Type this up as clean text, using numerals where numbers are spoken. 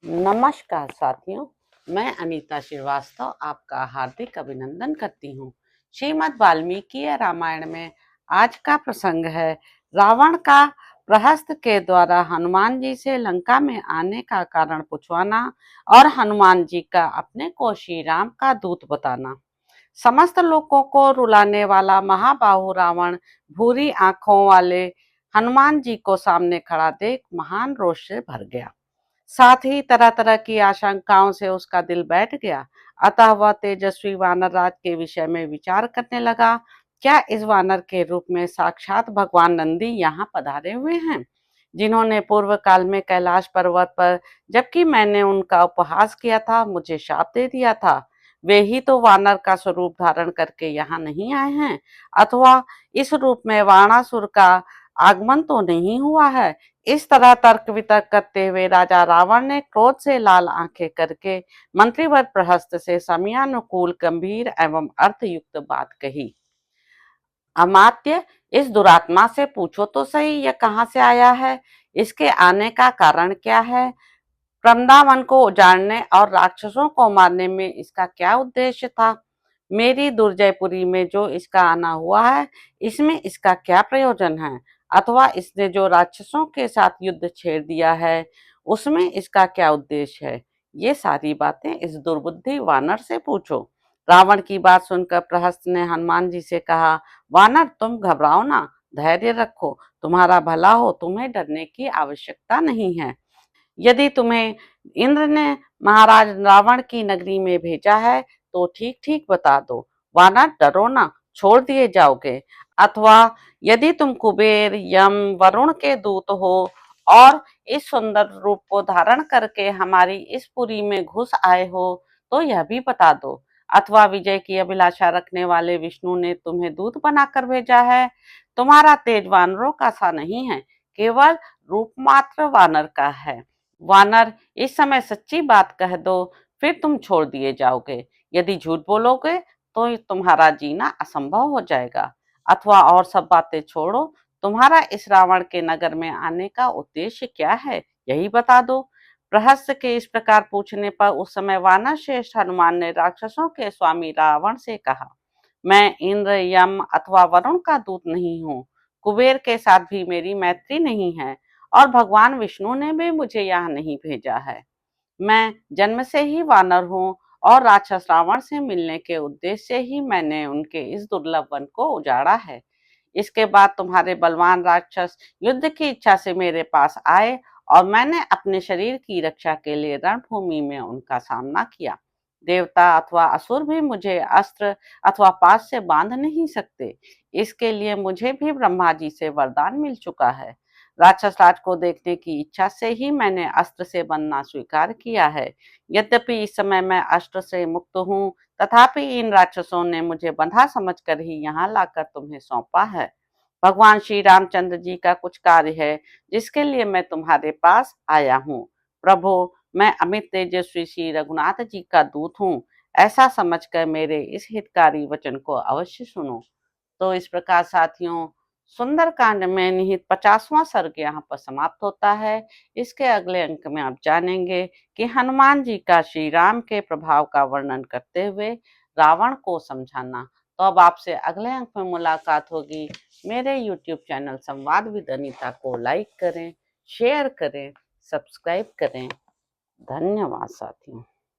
नमस्कार साथियों, मैं अनीता श्रीवास्तव आपका हार्दिक अभिनंदन करती हूँ। श्रीमद् वाल्मीकि रामायण में आज का प्रसंग है रावण का प्रहस्त के द्वारा हनुमान जी से लंका में आने का कारण पूछवाना और हनुमान जी का अपने को श्री राम का दूत बताना। समस्त लोगों को रुलाने वाला महाबाहु रावण भूरी आंखों वाले हनुमान जी को सामने खड़ा देख महान रोष से भर गया। साथ ही तरह तरह की आशंकाओं से उसका दिल बैठ गया। अतः वह तेजस्वी वानर राज के विषय में विचार करने लगा। क्या इस वानर के रूप में साक्षात भगवान नंदी यहाँ पधारे हुए हैं, जिन्होंने पूर्व काल में कैलाश पर्वत पर जबकि मैंने उनका उपहास किया था मुझे शाप दे दिया था। वे ही तो वानर का स्वरूप धारण करके यहाँ नहीं आए हैं, अथवा इस रूप में वाणासुर का आगमन तो नहीं हुआ है। इस तरह तर्क वितर्क करते हुए राजा रावण ने क्रोध से लाल आंखें करके मंत्रीवर प्रहस्त से समयानुकूल गंभीर एवं अर्थयुक्त बात कही। अमात्य, इस दुरात्मा से पूछो तो सही, यह कहाँ से आया है, इसके आने का कारण क्या है, वृंदावन को उजाड़ने और राक्षसों को मारने में इसका क्या उद्देश्य था, मेरी दुर्जयपुरी में जो इसका आना हुआ है इसमें इसका क्या प्रयोजन है, अथवा इसने जो राक्षसों के साथ युद्ध छेड़ दिया है उसमें इसका क्या उद्देश्य है। ये सारी बातें इस दुर्बुद्धि वानर से पूछो। रावण की बात सुनकर प्रहस्त ने हनुमान जी से कहा, वानर तुम घबराओ ना, धैर्य रखो, तुम्हारा भला हो, तुम्हें डरने की आवश्यकता नहीं है। यदि तुम्हें इंद्र ने महाराज रावण की नगरी में भेजा है तो ठीक ठीक बता दो, वानर डरो ना, छोड़ दिए जाओगे। अथवा यदि तुम कुबेर यम वरुण के दूत हो और इस सुंदर रूप को धारण करके हमारी इस पुरी में घुस आए हो तो यह भी बता दो। अथवा विजय की अभिलाषा रखने वाले विष्णु ने तुम्हें दूत बनाकर भेजा है। तुम्हारा तेज वानरों का सा नहीं है, केवल रूप मात्र वानर का है। वानर, इस समय सच्ची बात कह दो, फिर तुम छोड़ दिए जाओगे। यदि झूठ बोलोगे तो तुम्हारा जीना असंभव हो जाएगा। अथवा और सब बातें छोड़ो, तुम्हारा इस रावण के नगर में आने का उद्देश्य क्या है, यही बता दो। प्रहस्त के इस प्रकार पूछने पर उस समय वानर श्रेष्ठ हनुमान ने राक्षसों के स्वामी रावण से कहा, मैं इंद्र यम अथवा वरुण का दूत नहीं हूँ, कुबेर के साथ भी मेरी मैत्री नहीं है और भगवान विष्णु ने भी मुझे यहाँ नहीं भेजा है। मैं जन्म से ही वानर हूँ और राक्षस रावण से मिलने के उद्देश्य से ही मैंने उनके इस दुर्लभ वन को उजाड़ा है। इसके बाद तुम्हारे बलवान राक्षस युद्ध की इच्छा से मेरे पास आए और मैंने अपने शरीर की रक्षा के लिए रणभूमि में उनका सामना किया। देवता अथवा असुर भी मुझे अस्त्र अथवा पाश से बांध नहीं सकते। इसके लिए मुझे भी ब्रह्मा जी से वरदान मिल चुका है। राक्षस राज को देखने की इच्छा से ही मैंने अस्त्र से बनना स्वीकार किया है। यद्यपि इस समय मैं अस्त्र से मुक्त हूँ, तथापि इन राक्षसों ने मुझे बंधा समझकर ही यहाँ लाकर तुम्हें सौंपा है। भगवान श्री रामचंद्र जी का कुछ कार्य है जिसके लिए मैं तुम्हारे पास आया हूँ। प्रभु, मैं अमित तेजस्वी श्री रघुनाथ जी का दूत हूँ, ऐसा समझकर मेरे इस हितकारी वचन को अवश्य सुनो। तो इस प्रकार साथियों, सुंदरकांड में निहित 50वां सर्ग यहाँ पर समाप्त होता है। इसके अगले अंक में आप जानेंगे कि हनुमान जी का श्री राम के प्रभाव का वर्णन करते हुए रावण को समझाना। तो अब आपसे अगले अंक में मुलाकात होगी। मेरे YouTube चैनल संवाद विद अनीता को लाइक करें, शेयर करें, सब्सक्राइब करें। धन्यवाद साथियों।